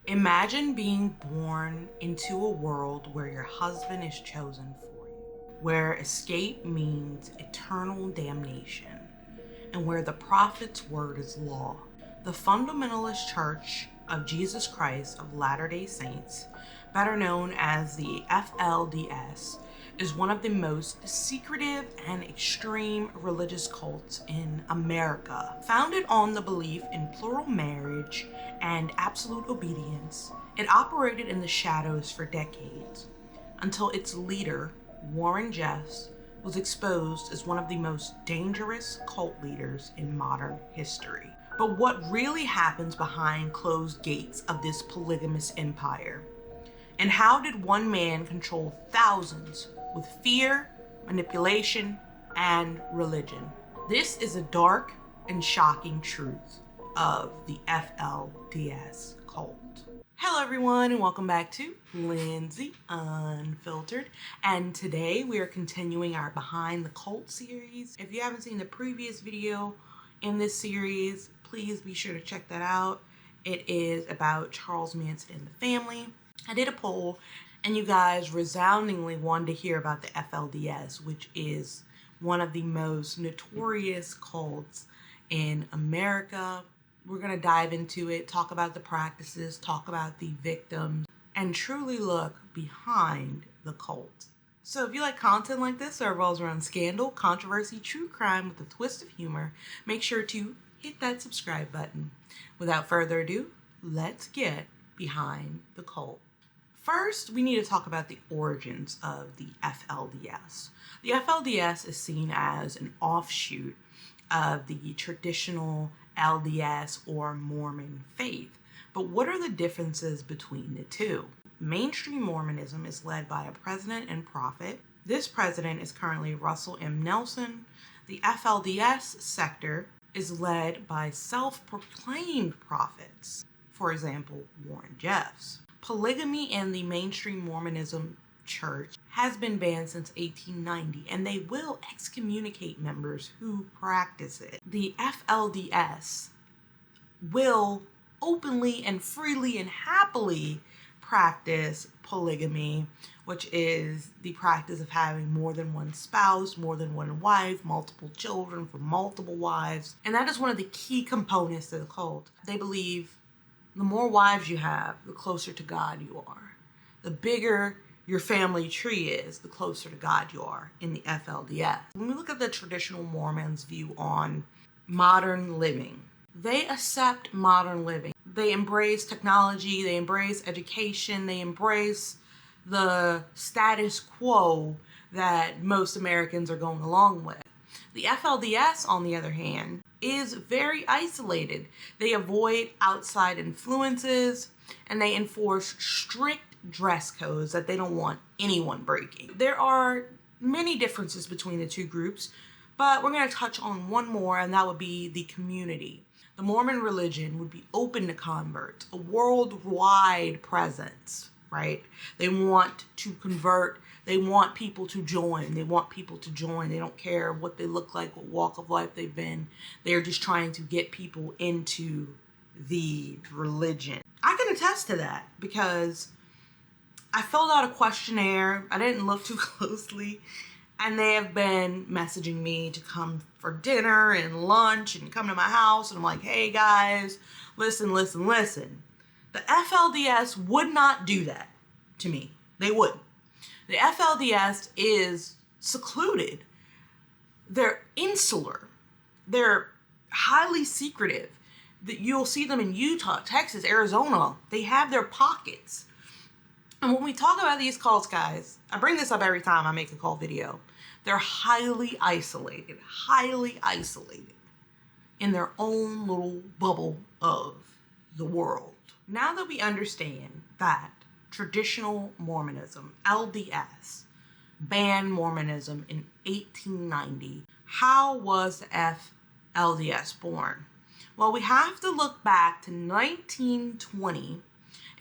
Imagine being born into a world where your husband is chosen for you, where escape means eternal damnation, and where the prophet's word is law. The Fundamentalist Church of Jesus Christ of Latter-day Saints, better known as the FLDS, is one of the most secretive and extreme religious cults in America. Founded on the belief in plural marriage and absolute obedience, it operated in the shadows for decades until its leader, Rulon Jeffs, was exposed as one of the most dangerous cult leaders in modern history. But what really happens behind closed gates of this polygamous empire? And how did one man control thousands with fear, manipulation, and religion? This is a dark and shocking truth of the FLDS cult. Hello everyone, and welcome back to Lindsay Unfiltered. And today we are continuing our Behind the Cult series. If you haven't seen the previous video in this series, please be sure to check that out. It is about Charles Manson and the family. I did a poll and you guys resoundingly wanted to hear about the FLDS, which is one of the most notorious cults in America. We're going to dive into it, talk about the practices, talk about the victims, and truly look behind the cult. So if you like content like this that revolves around scandal, controversy, true crime with a twist of humor, make sure to hit that subscribe button. Without further ado, let's get behind the cult. First, we need to talk about the origins of the FLDS. The FLDS is seen as an offshoot of the traditional LDS or Mormon faith. But what are the differences between the two? Mainstream Mormonism is led by a president and prophet. This president is currently Russell M. Nelson. The FLDS sector is led by self-proclaimed prophets, for example, Rulon Jeffs. Polygamy in the mainstream Mormonism church has been banned since 1890, and they will excommunicate members who practice it. The FLDS will openly and freely and happily practice polygamy, which is the practice of having more than one spouse, more than one wife, multiple children from multiple wives. And that is one of the key components to the cult. They believe the more wives you have, the closer to God you are. The bigger your family tree is, the closer to God you are in the FLDS. When we look at the traditional Mormons' view on modern living, they accept modern living. They embrace technology, they embrace education, they embrace the status quo that most Americans are going along with. The FLDS, on the other hand, is very isolated. They avoid outside influences and they enforce strict dress codes that they don't want anyone breaking. There are many differences between the two groups, but we're going to touch on one more, and that would be the community. The Mormon religion would be open to converts, a worldwide presence, right? They want to convert. They want people to join. They don't care what they look like, what walk of life they've been. They're just trying to get people into the religion. I can attest to that because I filled out a questionnaire. I didn't look too closely. And they have been messaging me to come for dinner and lunch and come to my house. And I'm like, hey guys, listen. The FLDS would not do that to me. They wouldn't. The FLDS is secluded. They're insular. They're highly secretive. You'll see them in Utah, Texas, Arizona. They have their pockets. And when we talk about these cults, guys, I bring this up every time I make a cult video. They're highly isolated in their own little bubble of the world. Now that we understand that traditional Mormonism, LDS, banned Mormonism in 1890, how was the FLDS born? Well, we have to look back to 1920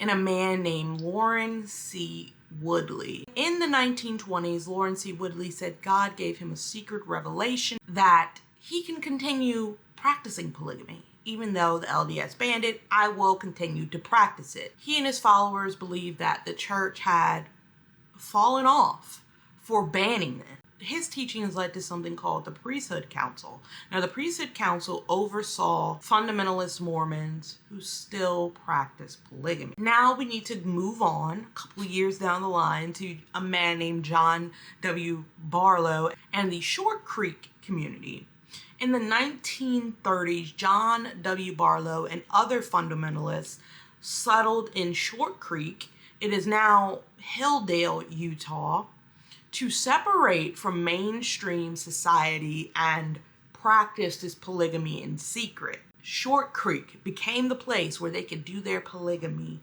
and a man named Lawrence C. Woodley. In the 1920s, Lawrence C. Woodley said God gave him a secret revelation that he can continue practicing polygamy. even though the LDS banned it, I will continue to practice it. He and his followers believed that the church had fallen off for banning it. His teachings led to something called the Priesthood Council. Now, the Priesthood Council oversaw fundamentalist Mormons who still practice polygamy. Now we need to move on a couple years down the line to a man named John W. Barlow and the Short Creek community. In the 1930s, John W. Barlow and other fundamentalists settled in Short Creek. It is now Hilldale, Utah, to separate from mainstream society and practice this polygamy in secret. Short Creek became the place where they could do their polygamy,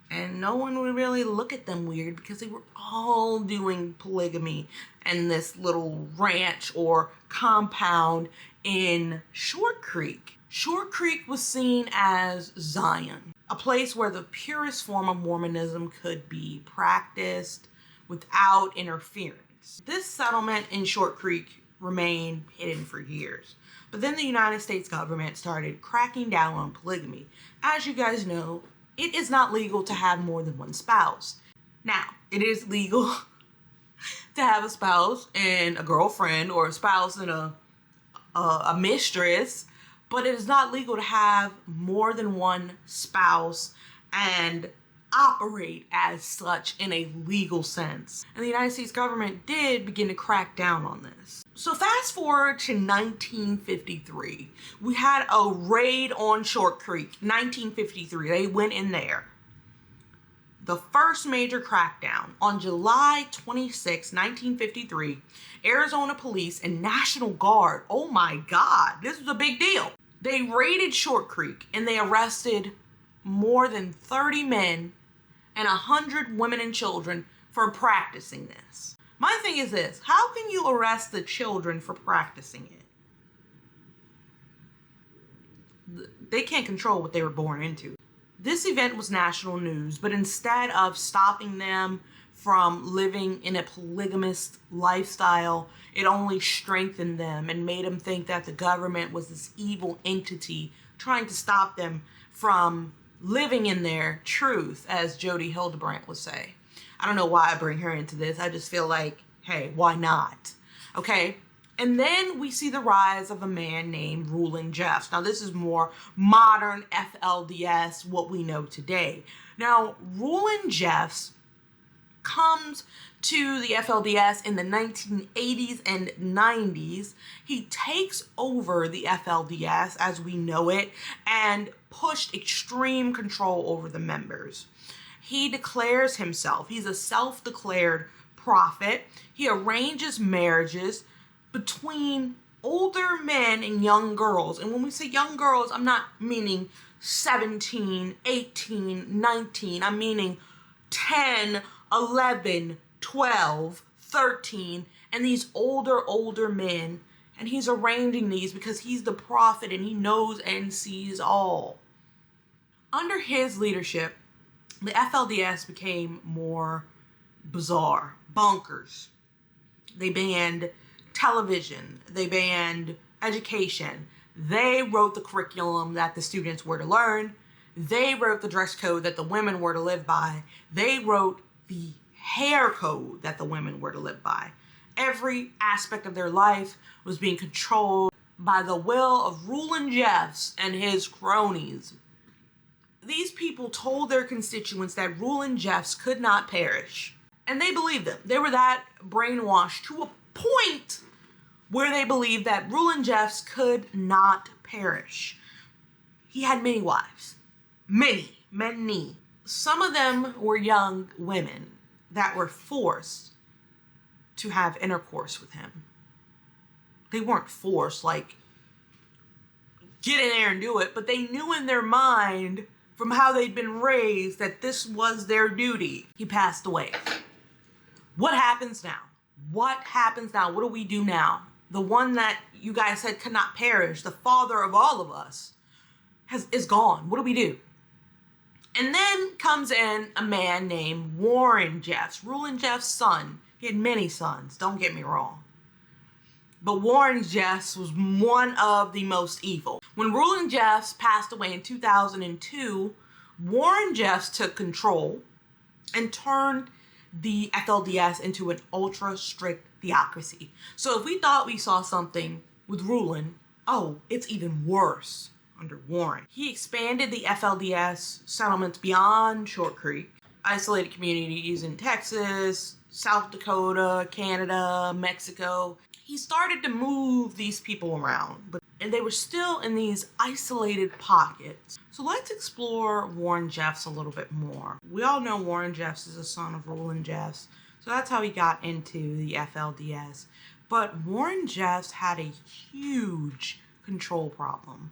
and no one would really look at them weird because they were all doing polygamy in this little ranch or compound in Short Creek. Short Creek was seen as Zion, a place where the purest form of Mormonism could be practiced without interference. This settlement in Short Creek remained hidden for years. But then the United States government started cracking down on polygamy. As you guys know, it is not legal to have more than one spouse. Now, it is legal to have a spouse and a girlfriend, or a spouse and a mistress, but it is not legal to have more than one spouse and operate as such in a legal sense. And the United States government did begin to crack down on this. So fast forward to 1953. We had a raid on Short Creek. 1953, they went in there. The first major crackdown on July 26, 1953, Arizona police and National Guard, oh my God, this was a big deal. They raided Short Creek and they arrested more than 30 men and 100 women and children for practicing this. My thing is this: how can you arrest the children for practicing it? They can't control what they were born into. This event was national news, but instead of stopping them from living in a polygamist lifestyle, it only strengthened them and made them think that the government was this evil entity trying to stop them from living in their truth, as Jody Hildebrandt would say. I don't know why I bring her into this. I just feel like, hey, why not? Okay. And then we see the rise of a man named Rulon Jeffs. Now, this is more modern FLDS, what we know today. Now, Rulon Jeffs comes to the FLDS in the 1980s and 90s. He takes over the FLDS as we know it and pushed extreme control over the members. He declares himself, he's a self-declared prophet. He arranges marriages between older men and young girls. And when we say young girls, I'm not meaning 17, 18, 19. I'm meaning 10, 11, 12, 13, and these older men. And he's arranging these because he's the prophet and he knows and sees all. Under his leadership, the FLDS became more bizarre, bonkers. They banned television. They banned education. They wrote the curriculum that the students were to learn. They wrote the dress code that the women were to live by. They wrote the hair code that the women were to live by. Every aspect of their life was being controlled by the will of Rulon Jeffs and his cronies. These people told their constituents that Rulon Jeffs could not perish. And they believed them. They were that brainwashed to a point where they believed that Rulon Jeffs could not perish. He had many wives. Many. Some of them were young women that were forced to have intercourse with him. They weren't forced, like, get in there and do it, but they knew in their mind from how they'd been raised that this was their duty. He passed away. What happens now? What happens now? What do we do now? The one that you guys said could not perish, the father of all of us, is gone. What do we do? And then comes in a man named Warren Jeffs, Rulon Jeffs' son. He had many sons, don't get me wrong. But Warren Jeffs was one of the most evil. When Rulon Jeffs passed away in 2002, Warren Jeffs took control and turned the FLDS into an ultra-strict theocracy. So if we thought we saw something with Rulon, oh, it's even worse under Warren. He expanded the FLDS settlements beyond Short Creek, isolated communities in Texas, South Dakota, Canada, Mexico. He started to move these people around, and they were still in these isolated pockets. So let's explore Warren Jeffs a little bit more. We all know Warren Jeffs is a son of Rulon Jeffs, so that's how he got into the FLDS. But Warren Jeffs had a huge control problem.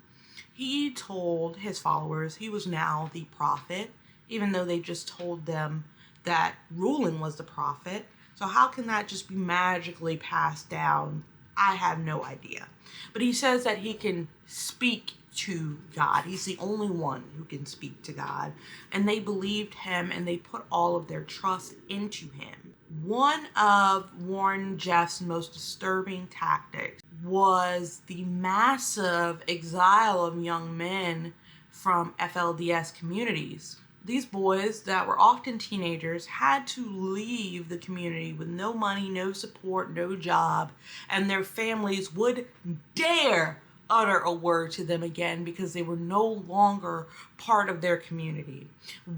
He told his followers he was now the prophet, even though they just told them that Rulon was the prophet. So how can that just be magically passed down? I have no idea. But he says that he can speak to God. He's the only one who can speak to God. And they believed him and they put all of their trust into him. One of Warren Jeffs' most disturbing tactics was the massive exile of young men from FLDS communities. These boys that were often teenagers had to leave the community with no money, no support, no job, and their families would dare utter a word to them again because they were no longer part of their community.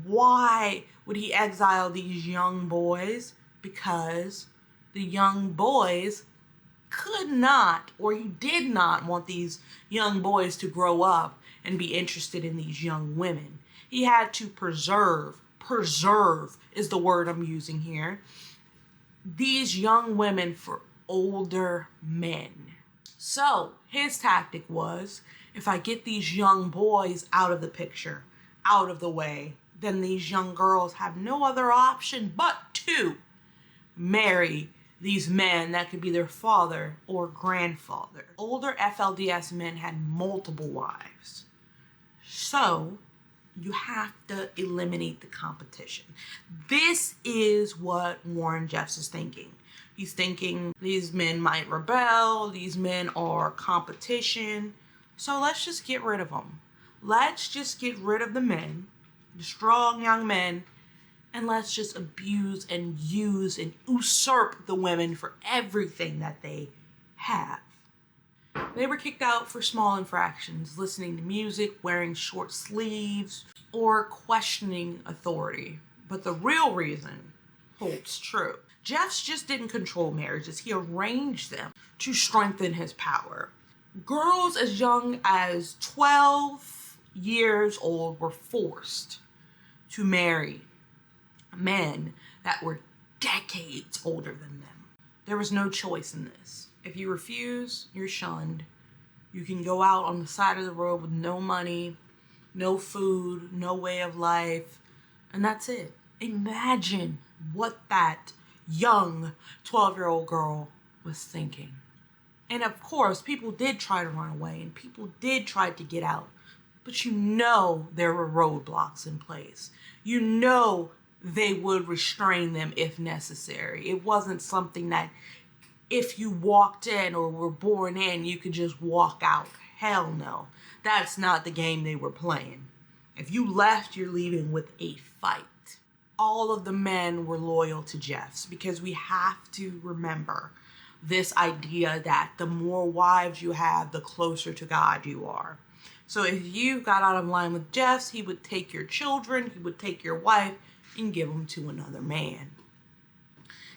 Why would he exile these young boys? Because the young boys could not, or he did not want these young boys to grow up and be interested in these young women. He had to preserve is the word I'm using here, these young women for older men. So his tactic was, if I get these young boys out of the picture, out of the way, then these young girls have no other option but to marry these men that could be their father or grandfather. Older FLDS men had multiple wives. So you have to eliminate the competition. This is what Warren Jeffs is thinking. He's thinking these men might rebel, these men are competition, so let's just get rid of them. Let's just get rid of the men, the strong young men, and let's just abuse and use and usurp the women for everything that they have. They were kicked out for small infractions, listening to music, wearing short sleeves, or questioning authority. But the real reason holds true. Jeffs just didn't control marriages. He arranged them to strengthen his power. Girls as young as 12 years old were forced to marry men that were decades older than them. There was no choice in this. If you refuse, you're shunned. You can go out on the side of the road with no money, no food, no way of life, and that's it. Imagine what that young 12-year-old girl was thinking. And of course, people did try to run away and people did try to get out. But you know there were roadblocks in place. You know they would restrain them if necessary. It wasn't something that if you walked in or were born in, you could just walk out. Hell no. That's not the game they were playing. If you left, you're leaving with a fight. All of the men were loyal to Jeffs because we have to remember this idea that the more wives you have, the closer to God you are. So if you got out of line with Jeffs, he would take your children, he would take your wife, and give them to another man.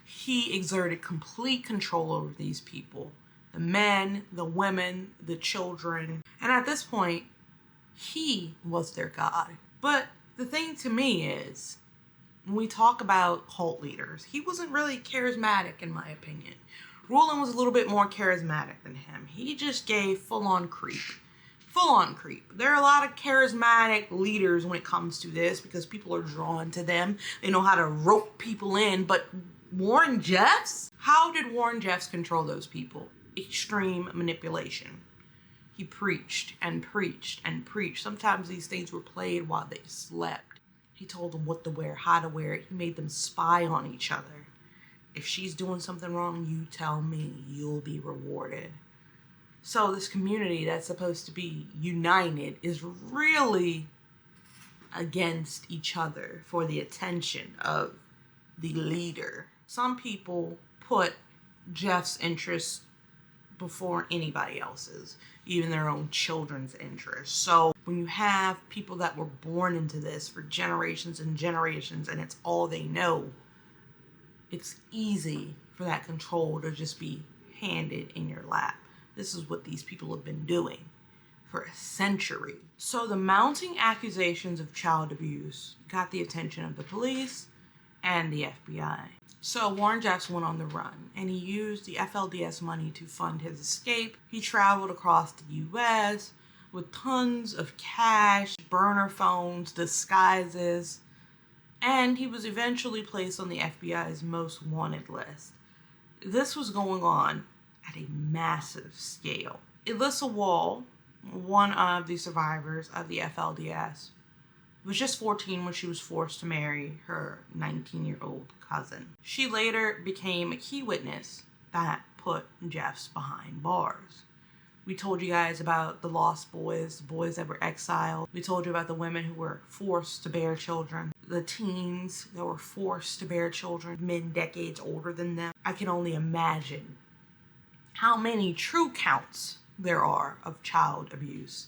He exerted complete control over these people. The men, the women, the children. And at this point, he was their God. But the thing to me is, when we talk about cult leaders, he wasn't really charismatic in my opinion. Rulon was a little bit more charismatic than him. He just gave full-on creep. Full-on creep. There are a lot of charismatic leaders when it comes to this because people are drawn to them. They know how to rope people in. But Warren Jeffs? How did Warren Jeffs control those people? Extreme manipulation. He preached and preached and preached. Sometimes these things were played while they slept. He told them what to wear, how to wear it. He made them spy on each other. If she's doing something wrong, you tell me. You'll be rewarded. So this community that's supposed to be united is really against each other for the attention of the leader. Some people put Jeff's interests before anybody else's, even their own children's interests. So when you have people that were born into this for generations and generations and it's all they know, it's easy for that control to just be handed in your lap. This is what these people have been doing for a century. So the mounting accusations of child abuse got the attention of the police and the FBI. So Rulon Jeffs went on the run, and he used the FLDS money to fund his escape. He traveled across the U.S. with tons of cash, burner phones, disguises, and he was eventually placed on the FBI's most wanted list. This was going on at a massive scale. Alyssa Wall, one of the survivors of the FLDS, was just 14 when she was forced to marry her 19-year-old cousin. She later became a key witness that put Jeffs behind bars. We told you guys about the lost boys, the boys that were exiled. We told you about the women who were forced to bear children, the teens that were forced to bear children, men decades older than them. I can only imagine how many true counts there are of child abuse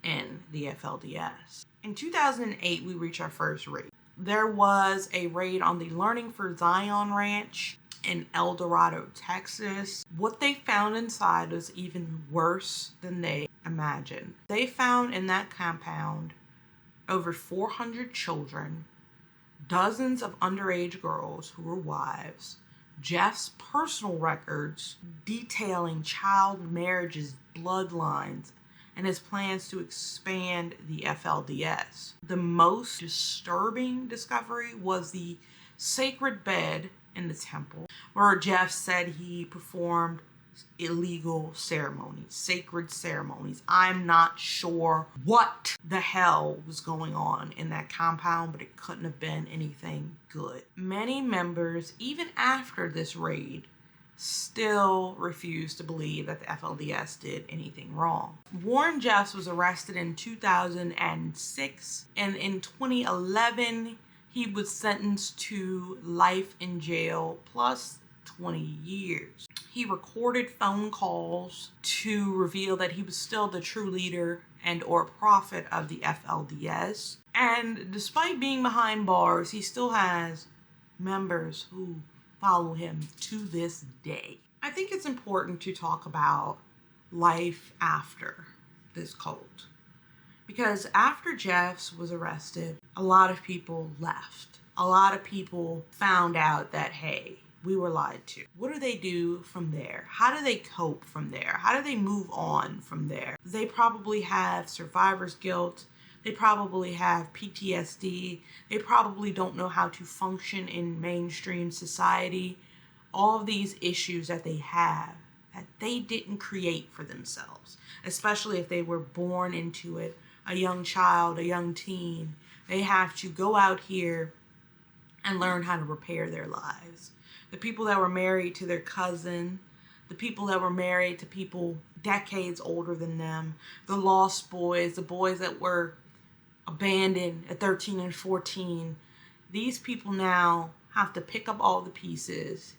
in the FLDS. In 2008, we reached our first raid. There was a raid on the Learning for Zion Ranch in Eldorado, Texas. What they found inside was even worse than they imagined. They found in that compound over 400 children, dozens of underage girls who were wives, Jeff's personal records detailing child marriages, bloodlines, and his plans to expand the FLDS. The most disturbing discovery was the sacred bed in the temple, where Jeff said he performed illegal ceremonies, sacred ceremonies. I'm not sure what the hell was going on in that compound, but it couldn't have been anything good. Many members, even after this raid, still refuse to believe that the FLDS did anything wrong. Rulon Jeffs was arrested in 2006, and in 2011, he was sentenced to life in jail plus 20 years. He recorded phone calls to reveal that he was still the true leader and or prophet of the FLDS. And despite being behind bars, he still has members who follow him to this day. I think it's important to talk about life after this cult, because after Jeffs was arrested, a lot of people left. A lot of people found out that, hey, we were lied to. What do they do from there? How do they cope from there? How do they move on from there? They probably have survivor's guilt. They probably have PTSD. They probably don't know how to function in mainstream society. All of these issues that they have that they didn't create for themselves, especially if they were born into it, a young child, a young teen. They have to go out here and learn how to repair their lives. The people that were married to their cousin, the people that were married to people decades older than them, the lost boys, the boys that were abandoned at 13 and 14, these people now have to pick up all the pieces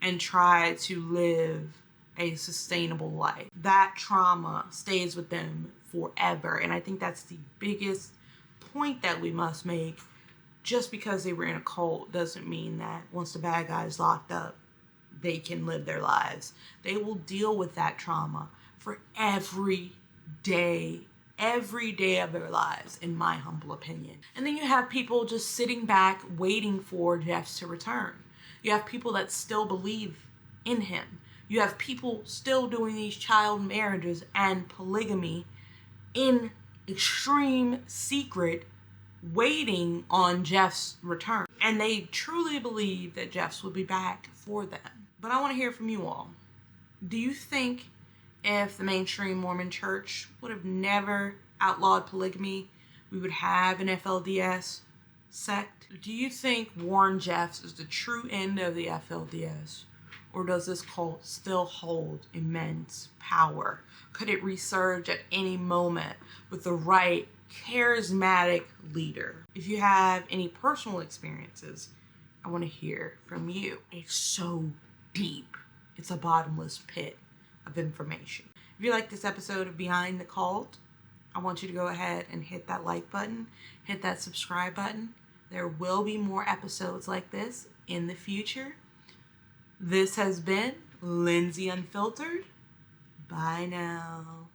and try to live a sustainable life. That trauma stays with them forever. And I think that's the biggest point that we must make. Just because they were in a cult doesn't mean that once the bad guy is locked up, they can live their lives. They will deal with that trauma for every day of their lives, in my humble opinion. And then you have people just sitting back waiting for Jeffs to return. You have people that still believe in him. You have people still doing these child marriages and polygamy in extreme secret, waiting on Jeffs' return. And they truly believe that Jeffs will be back for them. But I want to hear from you all. Do you think if the mainstream Mormon church would have never outlawed polygamy, we would have an FLDS? sect? Do you think Rulon Jeffs is the true end of the FLDS? Or does this cult still hold immense power? Could it resurge at any moment with the right charismatic leader? If you have any personal experiences, I want to hear from you. It's so deep. It's a bottomless pit of information. If you like this episode of Behind the Cult, I want you to go ahead and hit that like button, hit that subscribe button. There will be more episodes like this in the future. This has been Lindsay Unfiltered. Bye now.